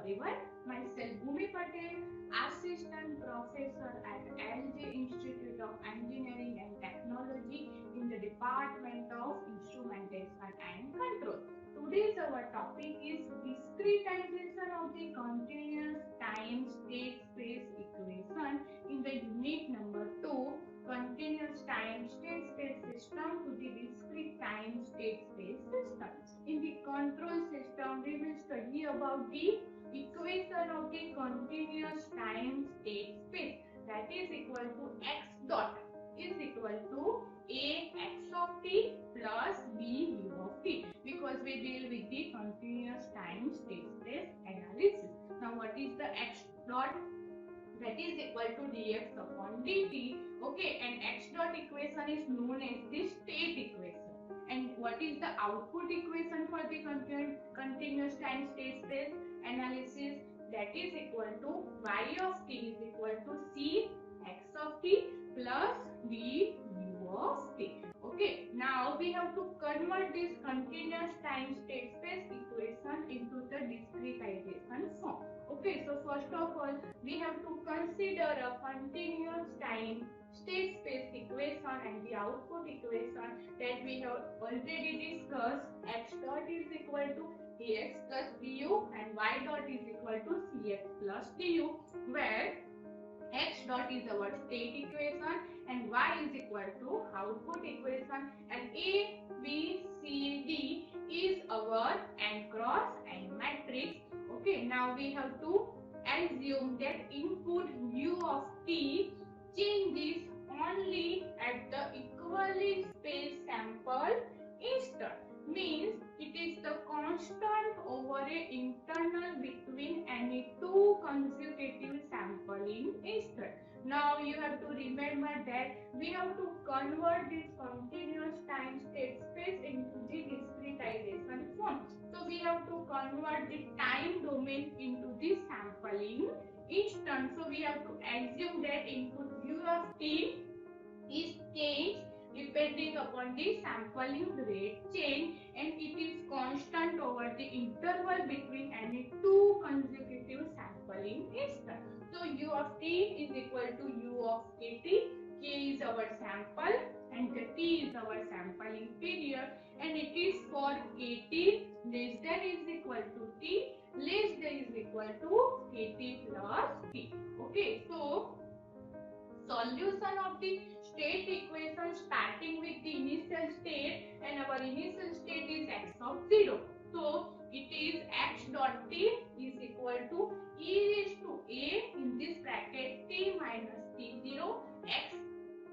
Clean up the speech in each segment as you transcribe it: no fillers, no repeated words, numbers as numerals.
everyone. Myself Bhumi Patel, Assistant Professor at LJ Institute of Engineering and Technology in the Department of Instrumentation and Control. Today's our topic is discretization of the continuous time state space equation in the unit number 2, continuous time state space system to the discrete time state space system. In the control system, we will study about the equation of the continuous time state space, that is equal to x dot is equal to a x of t plus b u of t, because we deal with the continuous time state space analysis. Now what is the x dot? That is equal to dx upon dt. Okay, and x dot equation is known as the state equation. And what is the output equation for the continuous time state space analysis? That is equal to y of t is equal to c x of t plus b u of t. Okay, now we have to convert this continuous time state space equation into the discretization form. Okay, so first of all, we have to consider a continuous time state space equation and the output equation that we have already discussed. X dot is equal to ax plus bu and y dot is equal to cx plus du, where x dot is our state equation and y is equal to output equation, and a, b, c, d is our n cross n matrix. Okay, now we have to assume that input u of t changes only at the equally spaced sample instant, means it is the constant over a internal between any two consecutive sampling instant. Now you have to remember that we have to convert this continuous time state space into the discretization form. So we have to convert the time domain into the sampling instant. So we have to assume that input u of t is changed depending upon the sampling rate change, and it is constant over the interval between any two consecutive sampling instant. So u of t is equal to u of kt. K is our sample and the t is our sampling period, and it is for kt less than is equal to t less than is equal to kt plus t. Okay, so solution of the state equation starting with the initial state, and our initial state is x of 0. So it is x dot t is equal to e raised to a in this bracket t minus t0 x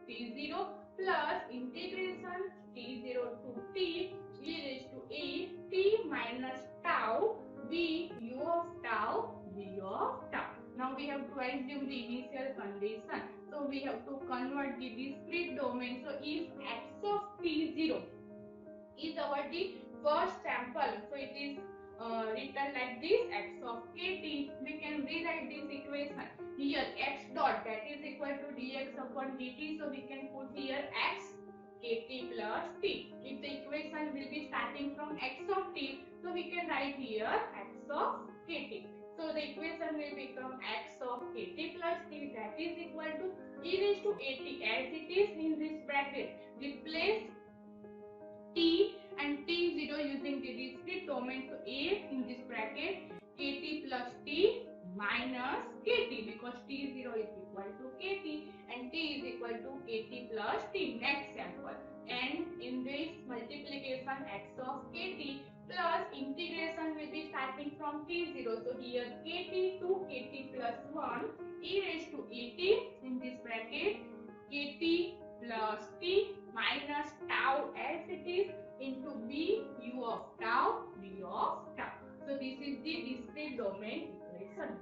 t0 plus integration t0 to t e raised to a t minus tau b u of tau b of tau. Now we have to assume the initial condition. So we have to convert the discrete domain. So if x of t0 is our the first sample, so it is written like this x of kt. We can rewrite this equation. Here x dot that is equal to dx upon dt. So we can put here x kt plus t. If the equation will be starting from x of t, so we can write here x of kt. So the equation will become x of kt plus t, that is equal to e raised to at as it is in this bracket. Replace t and t0 using the discrete domain. So a in this bracket kt plus t minus kt, because t0 is equal to kt and t is equal to kt plus t. Next sample, and in this multiplication x of kt plus integration will be starting from t0. So here kt to kt plus 1 e raised to at in this bracket kt plus t minus tau as it is into b u of tau b of tau. So this is the discrete domain equation.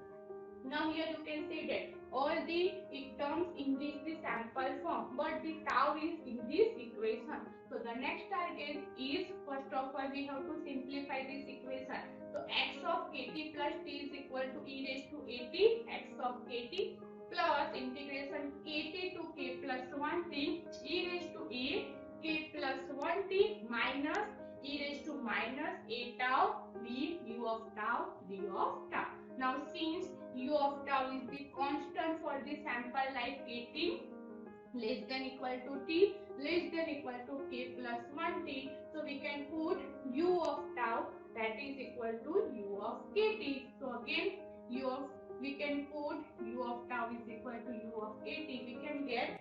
Now here you can see that all the terms in this the sample form, but the tau is in this equation. So the next target is, first of all we have to simplify this equation. So x of kt plus t is equal to e raised to at x of kt plus integration kt to k plus 1t e raised to a k plus 1t minus e raised to minus a tau b u of tau b of tau. Now since u of tau is the constant for the sample life kt less than equal to t less than equal to k plus 1t, so we can put u of tau that is equal to u of kt. So again u of we can put u of tau is equal to u of kt. We can get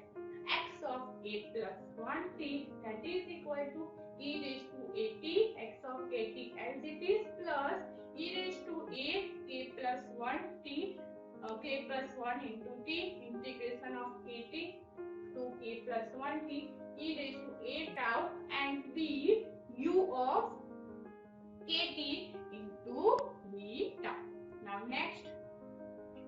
x of a plus 1t that is equal to e raised to at x of kt as it is plus e raised to a k plus 1t k plus 1 into t integration of kt to k plus 1t e raised to a tau and b u of kt into v tau. Now next,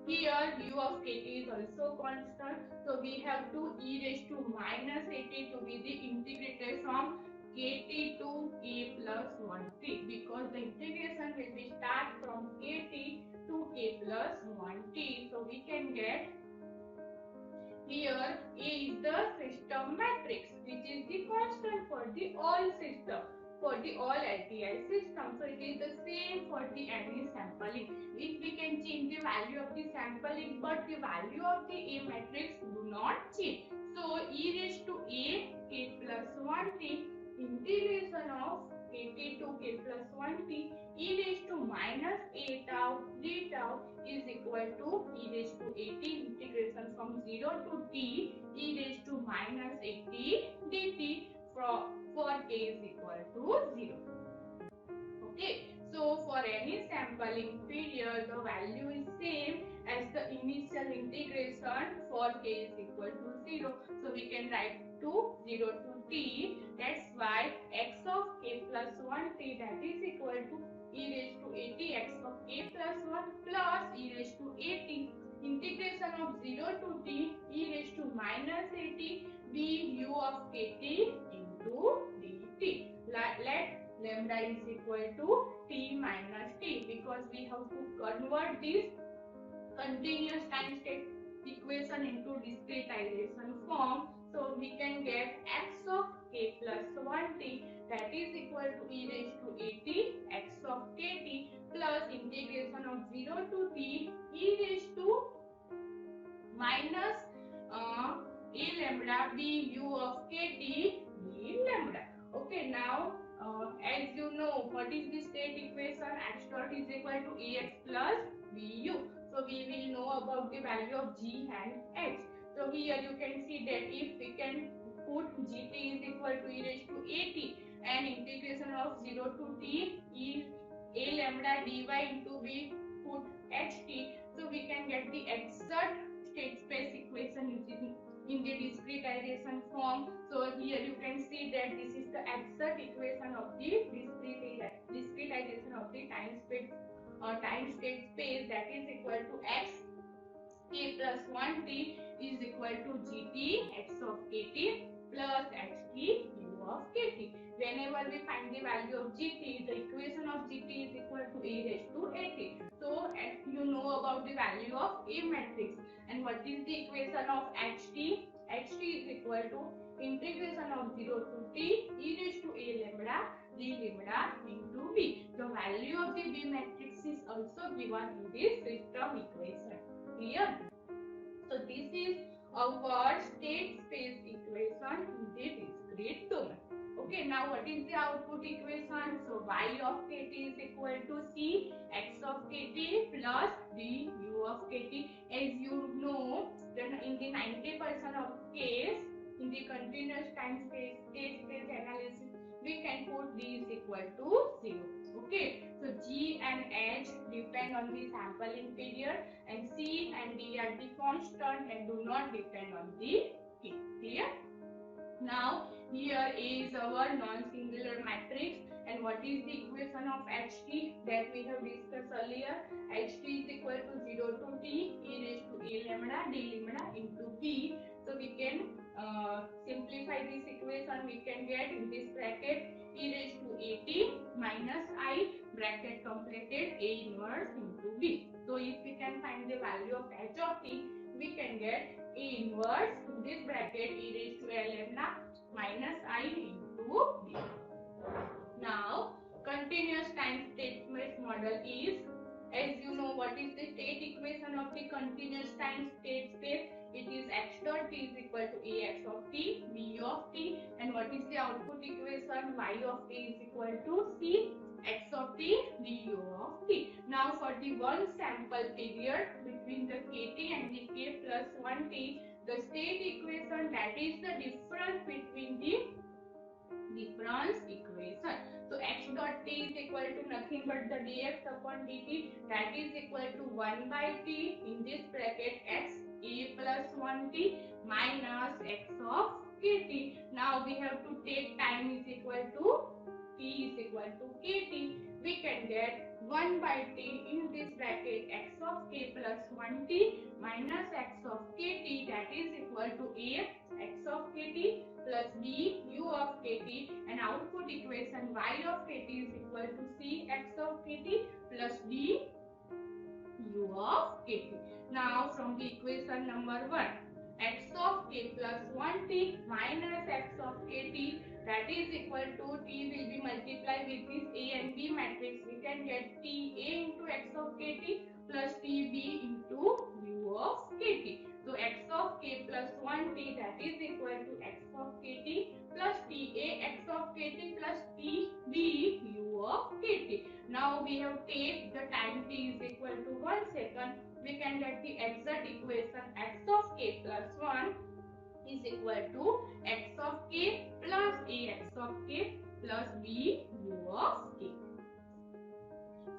here u of kt is also constant, so we have to e raised to minus at to be the integrated from kt to k plus 1t, because the integration will be start from kt to k plus 1t. So we can get here A is the system matrix which is the constant for the all system, for the all LTI system. So it is the same for the any sampling. If we can change the value of the sampling but the value of the A matrix do not change. So e raised to a k plus 1t integration of kt to k plus 1t e raised to minus a tau d tau is equal to e raised to at integration from 0 to t e raised to minus at dt for k is equal to 0. Okay, so for any sampling period the value is same as the initial integration for k is equal to 0. So we can write to 0 to t. That's why x of k plus 1t that is equal to e raised to at x of k plus 1 plus e raised to at integration of 0 to t e raised to minus at b u of kt into dt. Let lambda is equal to t minus t, because we have to convert this continuous time state equation into discretization form. So we can get x of k plus 1t that is equal to e raised to at x of kt plus integration of 0 to t e raised to minus a lambda b u of kt b lambda. Okay, now as you know what is the state equation, x dot is equal to ax plus bu. So we will know about the value of g and h. So here you can see that if we can put gt is equal to e raised to at and integration of 0 to t is a lambda dy into we put ht, so we can get the exact state space equation which is in the discretization form. So here you can see that this is the exact equation of the discretization of the time state space, that is equal to x k plus 1t is equal to gt x of kt plus ht u of kt. Whenever we find the value of gt, the equation of gt is equal to a raised to at. So you know about the value of A matrix. And what is the equation of ht? Ht is equal to integration of 0 to t e raised to a lambda d lambda into b. The value of the B matrix is also given in this system equation. Clear? So this is our state space equation in the discrete domain. Okay, now what is the output equation? So y of kt is equal to c x of kt plus d u of kt. As you know, then in the 90% of case, in the continuous time space state space analysis, we can put d is equal to 0. Okay, so g and h depend on the sampling period and c and d are the constant and do not depend on the k. Clear? Now here A is our non-singular matrix, and what is the equation of ht that we have discussed earlier? Ht is equal to 0 to t e raised to a lambda d lambda into b. So we can simplify this equation. We can get in this bracket e raised to at minus I bracket completed a inverse into b. So if we can find the value of h of t, we can get a inverse in this bracket e raised to a lambda minus I into b. Now continuous time state space model is as you know, what is the state equation of the continuous time state space? It is x dot t is equal to ax of t, b of t, and what is the output equation? Y of t is equal to c x of t du of t. Now for the one sample period between the kt and the k plus 1t, the state equation, that is the difference between the difference equation. So x dot t is equal to nothing but the dx upon dt, that is equal to 1 by t in this bracket x a plus 1t minus x of kt. Now we have to take time is equal to t is equal to kt. We can get 1 by t in this bracket x of k plus 1t minus x of kt, that is equal to a x of kt plus b u of kt, and output equation y of kt is equal to c x of kt plus d u of kt. Now from the equation number 1, x of k plus 1t minus x of kt, that is equal to t will be multiplied with this a and b matrix. We can get t a into x of kt plus t b into u of kt. So x of k plus 1t, that is equal to x of kt plus ta x of kt plus t b u of kt. Now we have take the time t is equal to 1 second. We can get the exact equation x of k plus 1 is equal to x of k plus ax of k plus b u of k.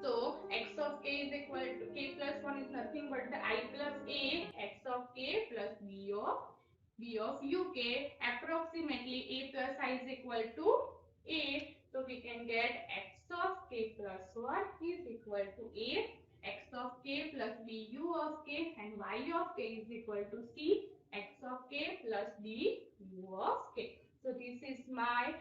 So x of k is equal to k plus 1 is nothing but the I plus a x of k plus b of uk. Approximately a plus I is equal to a. So we can get x of k plus 1 is equal to a, x of k plus b u of k, and y of k is equal to c x of k plus d u of k. So this is my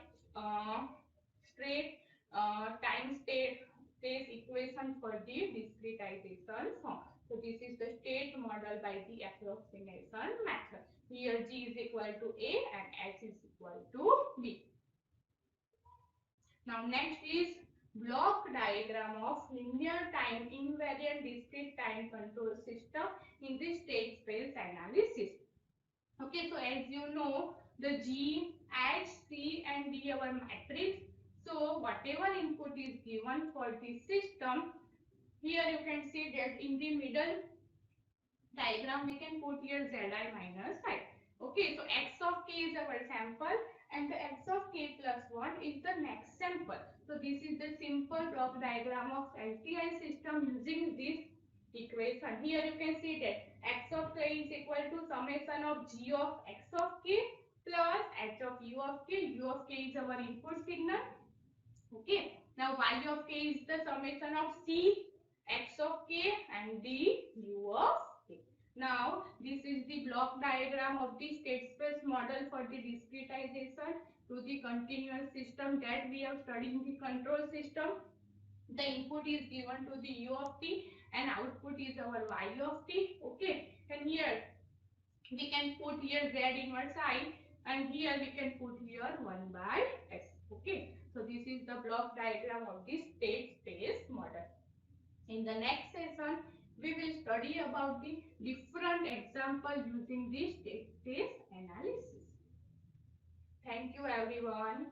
straight time state equation for the discretization form. So this is the state model by the approximation method. Here G is equal to A and H is equal to B. Now next is block diagram of linear time invariant discrete time control system in the state space analysis. Okay, so as you know, the G, H, C and D our matrix. So whatever input is given for the system, here you can see that in the middle diagram we can put here Zi minus I. Okay, so x of k is our sample and the x of k plus 1 is the next sample. So this is the simple block diagram of LTI system using this equation. Here you can see that x of k is equal to summation of g of x of k plus h of u of k. U of k is our input signal. Okay. Now y of k is the summation of c x of k and d u of k. Now this is the block diagram of the state space model for the discretization to the continuous system that we have studied in the control system. The input is given to the u of t and output is our y of t. Okay, and here we can put here z inverse I and here we can put here 1 by s. Okay, so this is the block diagram of the state space model. In the next session we will study about the different example using the state space analysis. Thank you everyone.